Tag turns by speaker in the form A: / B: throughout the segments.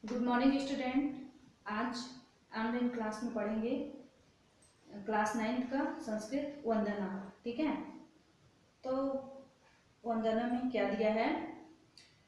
A: Good morning student. आज online class में पढ़ेंगे क्लास 9th का संस्कृत वंदना। ठीक है, तो वंदना में क्या दिया है?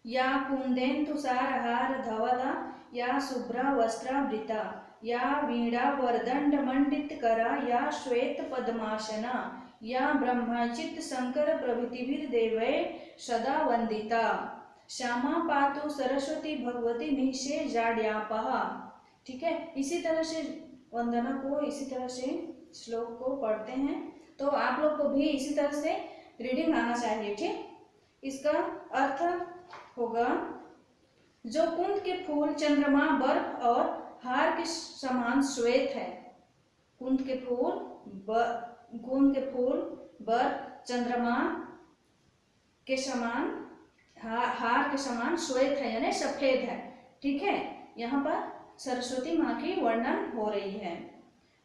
A: या कुंदेन्दुसारहार धवला, या शुभ्रा वस्त्रावृता, या वीणा वरदंड मंडित करा, या श्वेत पद्मासना, या ब्रह्मचित शंकर प्रभृतिभिर्देवै सदा वंदिता। श्यामा पातु सरस्वती भगवती निषेजाड्यापः। ठीक है, इसी तरह से वंदना को, इसी तरह से श्लोक को पढ़ते हैं। तो आप लोग को भी इसी तरह से रीडिंग आना चाहिए। ठीक, इसका अर्थ होगा, जो कुंद के फूल चंद्रमा बर्फ और हार के समान श्वेत है। कुंद के फूल बर्फ चंद्रमा के समान, हार के समान श्वेत है, यानी सफेद है। ठीक है, यहाँ पर सरस्वती माँ की वर्णन हो रही है,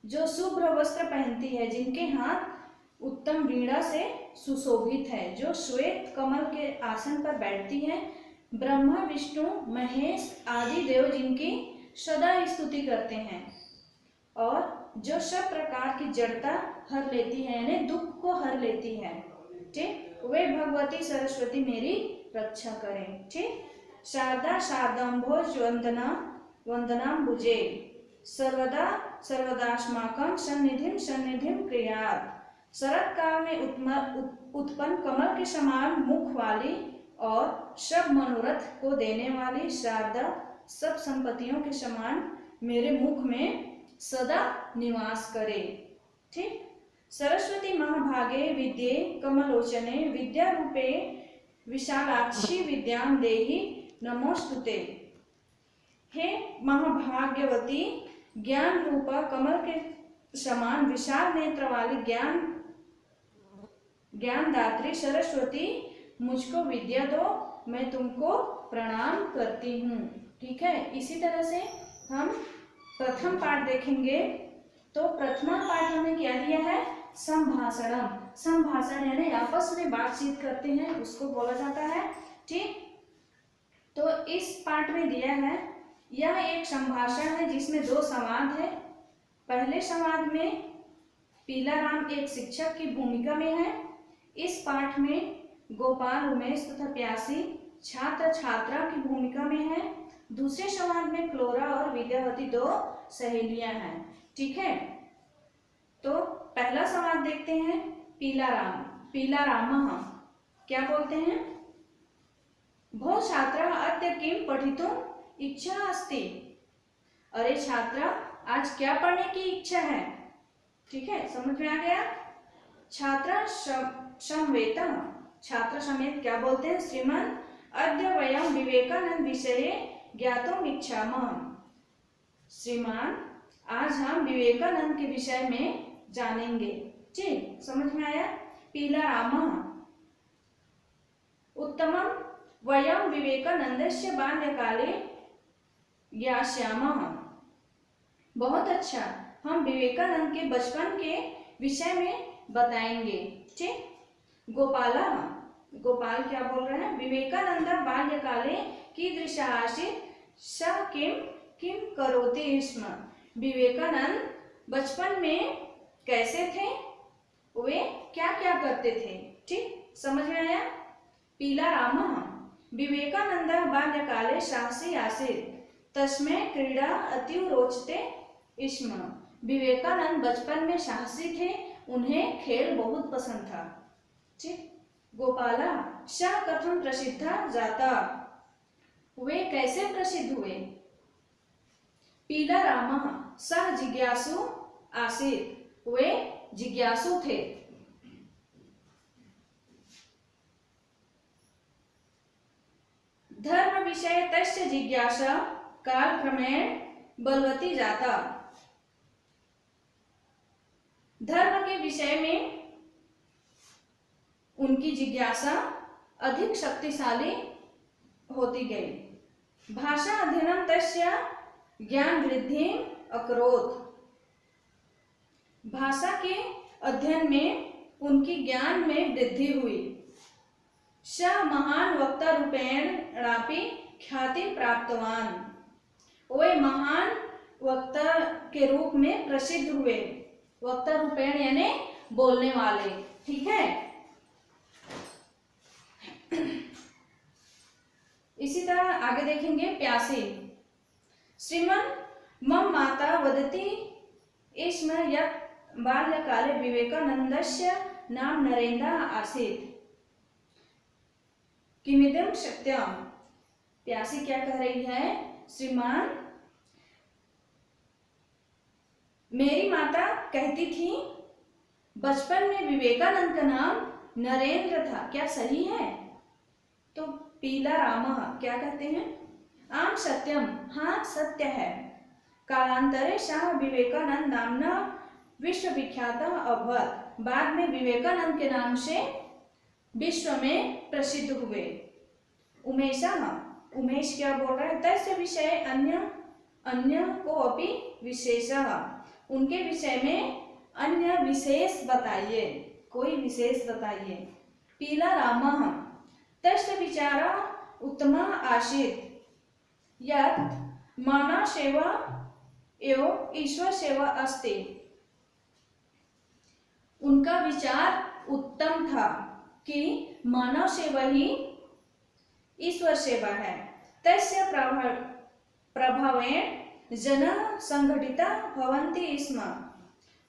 A: जो शुभ्र वस्त्र पहनती है, जिनके हाथ उत्तम वीणा से सुशोभित है, जो श्वेत कमल के आसन पर बैठती है। ब्रह्मा विष्णु महेश आदि देव जिनकी सदा स्तुति करते हैं, और जो सब प्रकार की जड़ता हर लेती है, यानी दुख को हर लेती है। ठीक, वे भगवती सरस्वती मेरी रक्षा करें। ठीक, शारदा शारदाम्भोज वंदनाम्बुजे, सर्वदा सर्वदास्माकं सन्निधिं क्रियात्। शरद काल में उत्पन्न कमल के समान मुख वाली और सब मनोरथ को देने वाली शारदा, सब संपत्तियों के समान मेरे मुख में सदा निवास करे। ठीक, सरस्वती महाभागे विद्ये कमलोचने, विद्या रूपे विशालाक्षी विद्यां देहि नमोस्तुते। हे महाभाग्यवती, ज्ञान रूपा कमल के समान विशाल नेत्र वाली ज्ञानदात्री सरस्वती, मुझको विद्या दो, मैं तुमको प्रणाम करती हूँ। ठीक है, इसी तरह से हम प्रथम पाठ देखेंगे। तो प्रथमा पाठ हमें क्या दिया है? संभाषणम। संभाषण यानी आपस में बातचीत करते हैं, उसको बोला जाता है। ठीक, तो इस पाठ में दिया है, यह एक संभाषण है जिसमें 2 संवाद है। पहले संवाद में पीलाराम एक शिक्षक की भूमिका में है। इस पाठ में गोपाल, उमेश तथा प्यासी छात्र छात्रा की भूमिका में है। दूसरे संवाद में क्लोरा और विद्यावती 2 सहेलियां हैं। ठीक है, तो पहला संवाद देखते हैं। पीलाराम। पीलारामः क्या बोलते हैं? भो छात्रा अद्य किम पठितुम इच्छा अस्ति। अरे छात्रा, आज क्या पढ़ने की इच्छा है? ठीक है, समझ में आ गया। छात्रा समवेता, छात्र समेत क्या बोलते हैं? श्रीमान अद्य वयम विवेकानंद विषये ज्ञातुम इच्छामः। श्रीमान, आज हम विवेकानंद के विषय में जानेंगे। ठीक, समझ में आया। पीलारामः उत्तमम वयम विवेकानंदस्य बाल्यकाले ज्ञास्यामः। बहुत अच्छा, हम विवेकानंद के बचपन के विषय में बताएंगे। ठीक, गोपाला। गोपाल क्या बोल रहे हैं? विवेकानंद बाल्यकाले कीदृशः आसीत् सः किम करोति स्म। विवेकानंद बचपन में कैसे थे, वे क्या क्या करते थे। ठीक, समझ में आया। पीलारामः विवेकानंद बाल्यकाले साहसी आसीत् तस्मै क्रीड़ा अतीव रोचते स्म। विवेकानंद बचपन में साहसी थे, उन्हें खेल बहुत पसंद था। ठीक, गोपाला सः कथम प्रसिद्धा जाता। वे कैसे प्रसिद्ध हुए? पीलारामः सः जिज्ञासु आसीत्। वे जिज्ञासु थे। धर्म विषय तस्य जिज्ञासा कालक्रमेण बलवती जाता। धर्म के विषय में उनकी जिज्ञासा अधिक शक्तिशाली होती गई। भाषा अध्ययनम तस्य ज्ञान वृद्धि अकरोत्। भाषा के अध्ययन में उनकी ज्ञान में वृद्धि हुई। स महान वक्ता रूपेण ख्याति प्राप्तवान। वे महान वक्ता के रूप में प्रसिद्ध हुए। वक्ता रूपेण यानी बोलने वाले, ठीक है। इसी तरह आगे देखेंगे प्यासी। श्रीमन मम माता वदति स्म यत् बाल्यकाले विवेकानन्दस्य नाम नरेन्द्र आसीत् किमिदं सत्यम। प्यासी क्या कह रही है, श्रीमान मेरी माता कहती थी बचपन में विवेकानंद का नाम नरेंद्र था, क्या सही है? तो पीला रामा क्या कहते हैं, आम सत्यम, हाँ सत्य है। कालांतरे सः विवेकानंद नामना विश्व विख्यात अभवत्, बाद में विवेकानंद के नाम से विश्व में प्रसिद्ध हुए। उमेशः, उमेश क्या बोल रहा है, तस्य विषय अन्य को अपि विशेषः, उनके विषय में अन्य विशेष बताइए, कोई विशेष बताइए। पीला रामः तस्य विचार उत्तम आसीत् यत् मानव सेवा एवं ईश्वर सेवा अस्ति, उनका विचार उत्तम था कि मानव सेवा ही ईश्वर सेवा है। तस्य प्रभावेण जनः संगठिता भवन्ति स्म,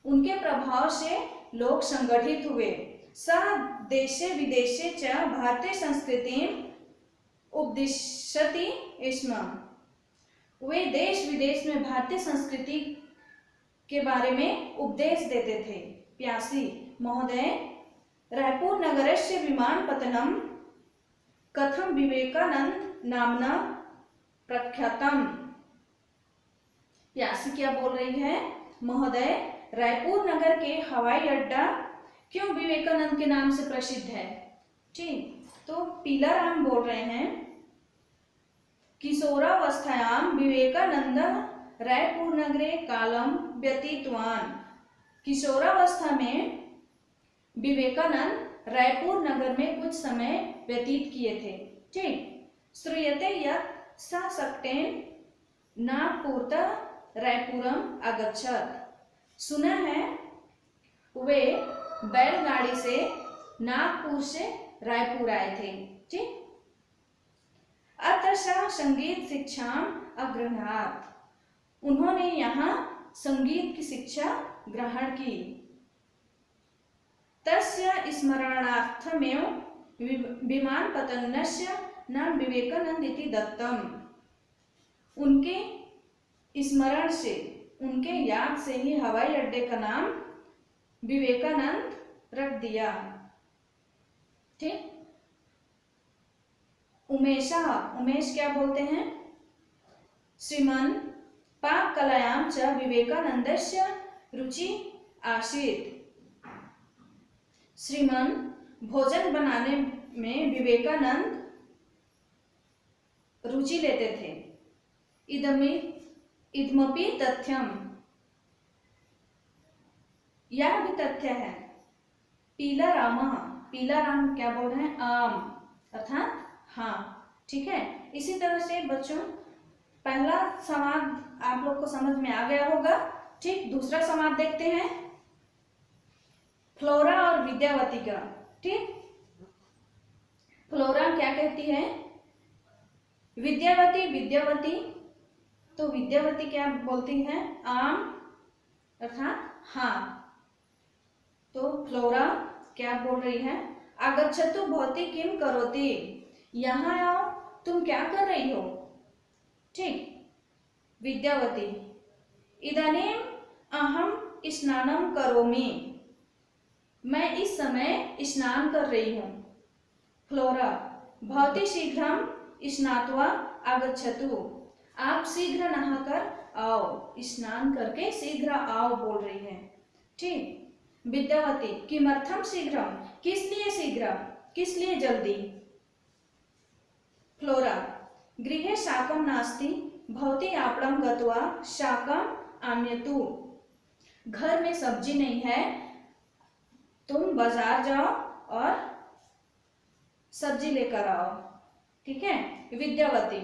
A: उनके प्रभाव से लोग संगठित हुए। सः देशे विदेशे च भारतीय संस्कृतिं उपदिशति स्म, वे देश विदेश में भारतीय संस्कृति के बारे में उपदेश देते थे। प्यासी महोदय रायपुर नगरस्य विमानपत्तनं कथं विवेकानंद नामना प्रख्यातम। प्यासी क्या बोल रही है, महोदय रायपुर नगर के हवाई अड्डा क्यों विवेकानंद के नाम से प्रसिद्ध है। ठीक, तो पीला राम बोल रहे हैं किशोरावस्थायां विवेकानंद रायपुर नगरे कालम व्यतीतवान, किशोरावस्था में विवेकानंद रायपुर नगर में कुछ समय व्यतीत किए थे। ठीक, श्रूयते यत् सः शक्तेन नागपुरतः रायपुरम अगच्छत्, सुना है वे बैलगाड़ी से नागपुर से रायपुर आए थे। ठीक, अत्र सः संगीत शिक्षा अग्रहणात्, उन्होंने यहाँ संगीत की शिक्षा ग्रहण की। तस्य स्मरणार्थमेव विमानपत्तनस्य नाम विवेकानंद इति दत्तम, उनके स्मरण से, उनके याद से ही हवाई अड्डे का नाम विवेकानंद रख दिया। ठीक, उमेश क्या बोलते हैं, श्रीमन पाक कलायां च विवेकानंदस्य रुचि आसीत्, श्रीमन भोजन बनाने में विवेकानंद रुचि लेते थे। इदमपि तथ्यम, यह भी तथ्य है। पीला राम क्या बोल रहे हैं, आम अर्थात हाँ। ठीक है, इसी तरह से बच्चों पहला संवाद आप लोग को समझ में आ गया होगा। ठीक, दूसरा संवाद देखते हैं फ्लोरा और विद्यावती का। ठीक, फ्लोरा क्या कहती है, विद्यावती, तो विद्यावती क्या बोलती है, आम अर्थात हाँ। तो फ्लोरा क्या बोल रही है, आगच्छतु भवती किम करोति, यहाँ आओ तुम क्या कर रही हो। ठीक, विद्यावती इदानीम अहम स्नानं करोमि, मैं इस समय स्नान कर रही हूँ। फ्लोरा भवती शीघ्रं स्नात्वा आगच्छतु, आप शीघ्र नहाकर आओ, स्नान करके शीघ्र आओ बोल रही है। ठीक, विद्यावती किमर्थम शीघ्रम, किस लिए शीघ्र, किस लिए जल्दी। फ्लोरा गृहे शाकं नास्ति, भवती आपणं गत्वा शाकं आनयतु, घर में सब्जी नहीं है, तुम बाजार जाओ और सब्जी लेकर आओ। ठीक है, विद्यावती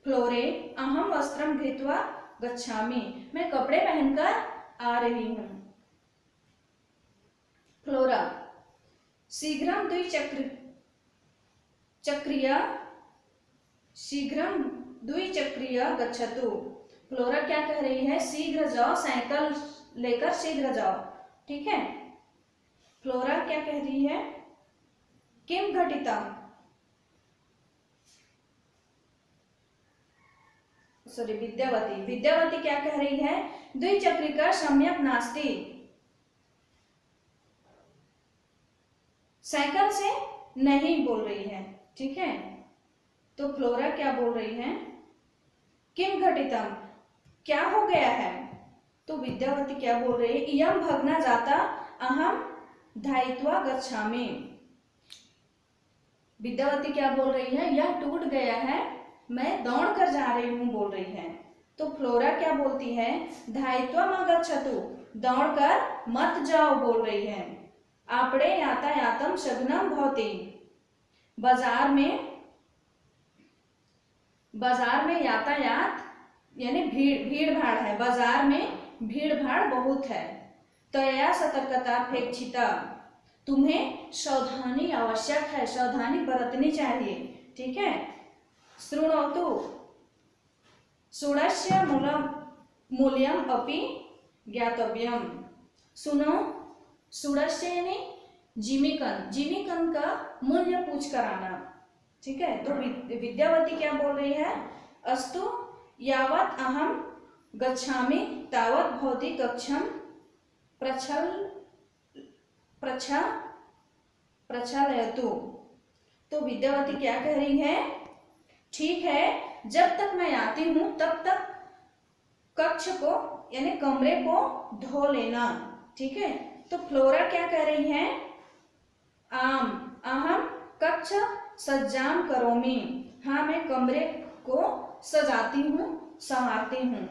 A: फ्लोरे अहम वस्त्रम धृत्वा गच्छामि, मैं कपड़े पहनकर आ रही हूँ। फ्लोरा शीघ्रम द्विचक्रिय गच्छतु। फ्लोरा क्या कह रही है, शीघ्र जाओ, साइकिल लेकर शीघ्र जाओ। ठीक है, फ्लोरा क्या कह रही है, किम घटितम, सॉरी विद्यावती क्या कह रही है, द्विचक्रिका सम्यक नास्ति, साइकिल से नहीं बोल रही है। ठीक है, तो फ्लोरा क्या बोल रही है, किम घटितम, क्या हो गया है। तो विद्यावती क्या बोल रही है, इयं भग्ना जाता अहम धायित्वा गच्छामि। विद्यावती क्या बोल रही है, यह टूट गया है, मैं दौड़ कर जा रही हूँ बोल रही है। तो फ्लोरा क्या बोलती है, धायित्वा मा गच्छतु, दौड़ कर मत जाओ बोल रही है। आपड़े यातायातम शग्नम भवति, बाजार में यातायात यानी भीड़ भाड़ है, बाजार में भीड़ भाड़ बहुत है। तया सतर्कता अपेक्षिता, तुम्हें सावधानी आवश्यक है, सावधानी बरतनी चाहिए। ठीक है, शृणोतु षोडस्य मूल्यम अपि ज्ञातव्यम, सुनो, षोडस्य यानी जिमीकन का मूल्य पूछ कर आना। ठीक है, तो विद्यावती क्या बोल रही है, अस्तु यावत् अहम गच्छामि तावत् भवती कक्षम प्रक्षालयतु। तो विद्यावती क्या कह रही है, ठीक है, जब तक मैं आती हूं तब तक कक्ष को यानी कमरे को धो लेना। ठीक है, तो फ्लोरा क्या कह रही है, अहम कक्ष सज्जाम करोमि, हाँ मैं कमरे को सजाती हूँ, संवारती हूँ।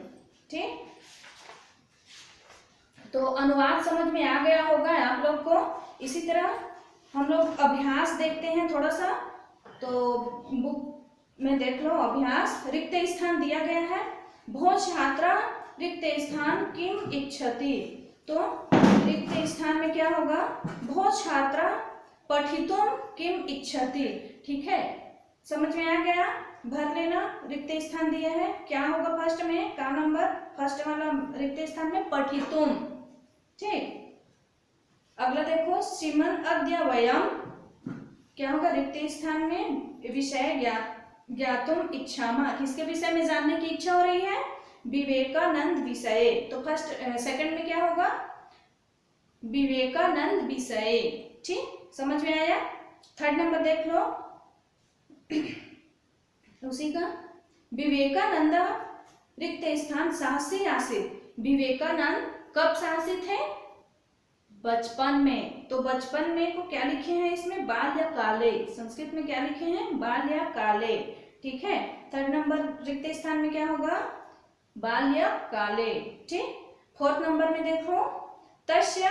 A: ठीक, तो अनुवाद समझ में आ गया होगा आप लोग को। इसी तरह हम लोग अभ्यास देखते हैं थोड़ा सा, तो बुक में देख लो अभ्यास। रिक्त स्थान दिया गया है, भो छात्रा रिक्त स्थान किम इच्छति, तो रिक्त स्थान में क्या होगा, भो छात्रा पठितुम किम इच्छति। ठीक है, समझ में आ गया, भर लेना। रिक्त स्थान दिया है, क्या होगा फर्स्ट में, का नंबर फर्स्ट वाला रिक्त स्थान में पठितुम। ठीक, अगला देखो, श्रीमन अद्य वयम, क्या होगा रिक्त स्थान में विषय ज्ञातुम इच्छामा, किसके विषय में जानने की इच्छा हो रही है, विवेकानंद विषय। तो फर्स्ट सेकंड में क्या होगा, विवेकानंद विषय। ठीक, समझ में आया। थर्ड नंबर देख लो उसी का, विवेकानंद रिक्त स्थान साहसी आसित, विवेकानंद कब शासित है, बचपन में। तो बचपन में को क्या लिखे हैं इसमें, बाल्यकाले, संस्कृत में क्या लिखे हैं, बाल्यकाले। ठीक है, थर्ड नंबर रिक्त स्थान में क्या होगा, बाल्यकाले। ठीक, फोर्थ नंबर में देखो, तस्य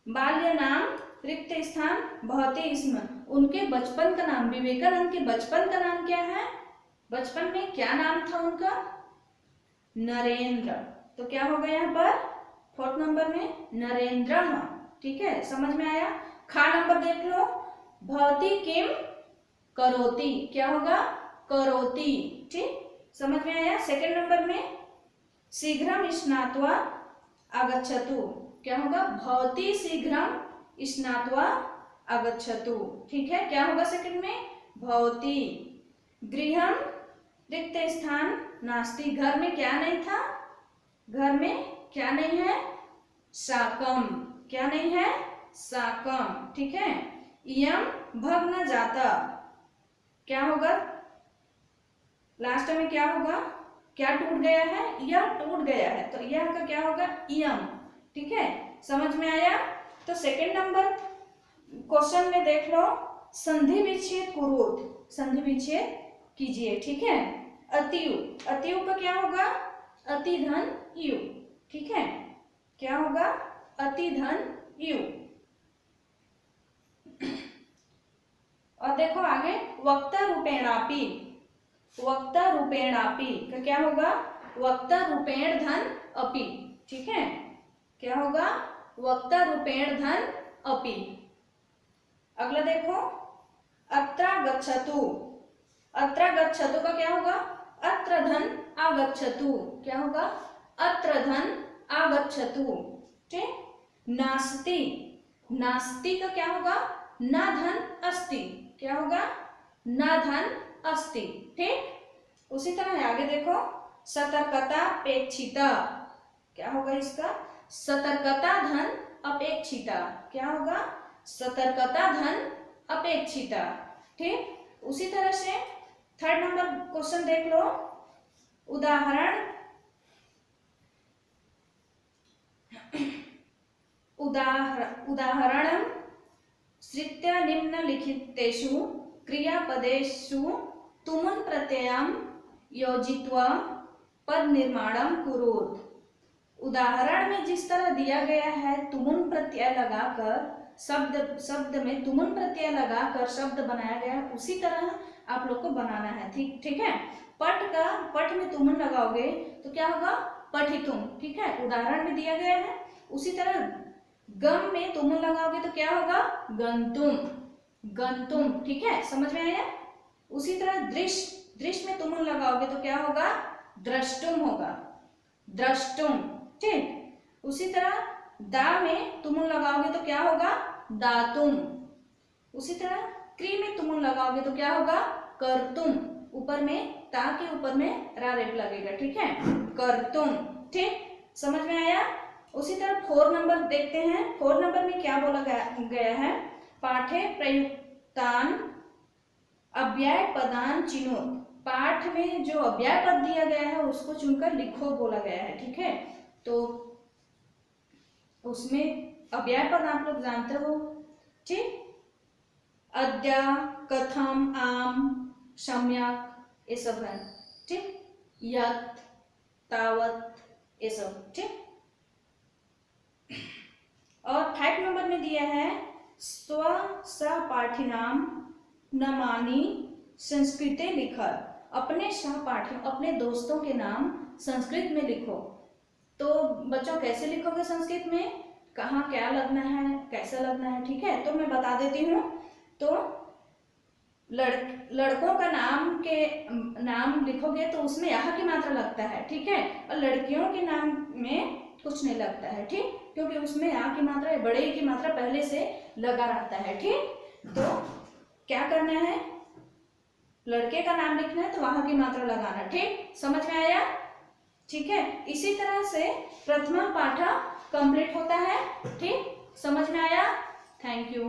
A: बाल्य नाम रिक्त स्थान भवति स्म, उनके बचपन का नाम, विवेकानंद के बचपन का नाम क्या है, बचपन में क्या नाम था उनका, नरेंद्र। तो क्या होगा यहाँ पर फोर्थ नंबर में, नरेंद्र। ठीक है, समझ में आया। खा नंबर देख लो, भवती किम करोति, क्या होगा, करोति। ठीक, समझ में आया। सेकंड नंबर में, शीघ्रम स्नात्वा आगच्छतु, क्या होगा, भवती शीघ्रम स्नात्वा आगच्छतु। ठीक है, क्या होगा सेकंड में, भवती। गृहम रिक्त स्थान नास्ति, घर में क्या नहीं था, घर में क्या नहीं है, शाकम, क्या नहीं है, शाकम। ठीक है, इयं भग्न जाता, क्या होगा लास्ट में, क्या होगा, क्या टूट गया है, यह टूट गया है, तो यह का क्या होगा, इयं। ठीक है, समझ में आया। तो सेकंड नंबर क्वेश्चन में देख लो, संधि विच्छेद कुरुत, संधि विच्छेद कीजिए। ठीक है, अतियु, अतियु का क्या होगा, अति धन यु। ठीक है, क्या होगा, अति धन यु। और देखो आगे, वक्ता रूपेणापि, वक्ता रूपेणापि का क्या होगा? वक्ता रूपेण धन अपि। ठीक है, क्या होगा? वक्ता रूपेण धन अपि। अगला देखो, अत्र गच्छतु। अत्र गच्छतु का क्या होगा? अत्र धन आगच्छतु। क्या होगा? अत्र धन आगच्छतु। ठीक। नास्ति, नास्ति का क्या होगा? न धन अस्ति। क्या होगा? न धन अस्ति। ठीक। उसी तरह आगे देखो, सतर्कतापेक्षिता। क्या होगा इसका? सतर्कता धन अपेक्षिता। क्या होगा? सतर्कता धन अपेक्षिता। ठीक। उसी तरह से थर्ड नंबर क्वेश्चन देख लो। उदाहरणं श्रित्य निम्नलिखितेषु क्रियापदेषु तुमुन् प्रत्ययं योजित्वा पद निर्माणं कुरुत। उदाहरण में जिस तरह दिया गया है, तुमुन् प्रत्यय लगाकर शब्द में तुमुन् प्रत्यय लगाकर शब्द बनाया गया है, उसी तरह आप लोग को बनाना है। ठीक है। पट में तुमुन् लगाओगे तो क्या होगा? पठितुम। ठीक है, उदाहरण में दिया गया है। उसी तरह गम में तुमुन् लगाओगे तो क्या होगा? गंतुम, गंतुम। ठीक है, समझ में आया? उसी तरह दृश्य में तुमुन् लगाओगे तो क्या होगा? द्रष्टुम होगा, द्रष्टुम। ठीक। उसी तरह दा में तुमुन् लगाओगे तो क्या होगा? दातुम। उसी तरह क्री में तुमुन् लगाओगे तो क्या होगा? कर्तुम। ऊपर में ता के ऊपर में रा रेप लगेगा। ठीक है, कर्तुम। ठीक, समझ में आया? उसी तरह 4 नंबर देखते हैं। 4 नंबर में क्या बोला गया है? पाठे प्रयुक्तान अव्यय पदान चिनोत। पाठ में जो अव्यय पद दिया गया है उसको चुनकर लिखो बोला गया है। ठीक है, तो उसमें अव्यय पद आप लोग जानते हो। ठीक, अद्य, कथम, आम, सम्यक, ये सब है। ठीक, यत्, तावत, ये सब। ठीक। और 5 नंबर में दिया है स्व सहपाठिनाम नामानि संस्कृते लिखत। अपने सहपाठी, अपने दोस्तों के नाम संस्कृत में लिखो। तो बच्चों कैसे लिखोगे संस्कृत में? कहाँ क्या लगना है, कैसा लगना है? ठीक है, तो मैं बता देती हूँ। तो लड़कों का नाम लिखोगे तो उसमें यहाँ की मात्रा लगता है। ठीक है, और लड़कियों के नाम में कुछ नहीं लगता है। ठीक, क्योंकि उसमें यहाँ की मात्रा, बड़े की मात्रा पहले से लगा रहता है। ठीक, तो क्या करना है? लड़के का नाम लिखना है तो वहां की मात्रा लगाना। ठीक, समझ में आया? ठीक है, इसी तरह से प्रथमा पाठ कंप्लीट होता है। ठीक, समझ में आया? Thank you.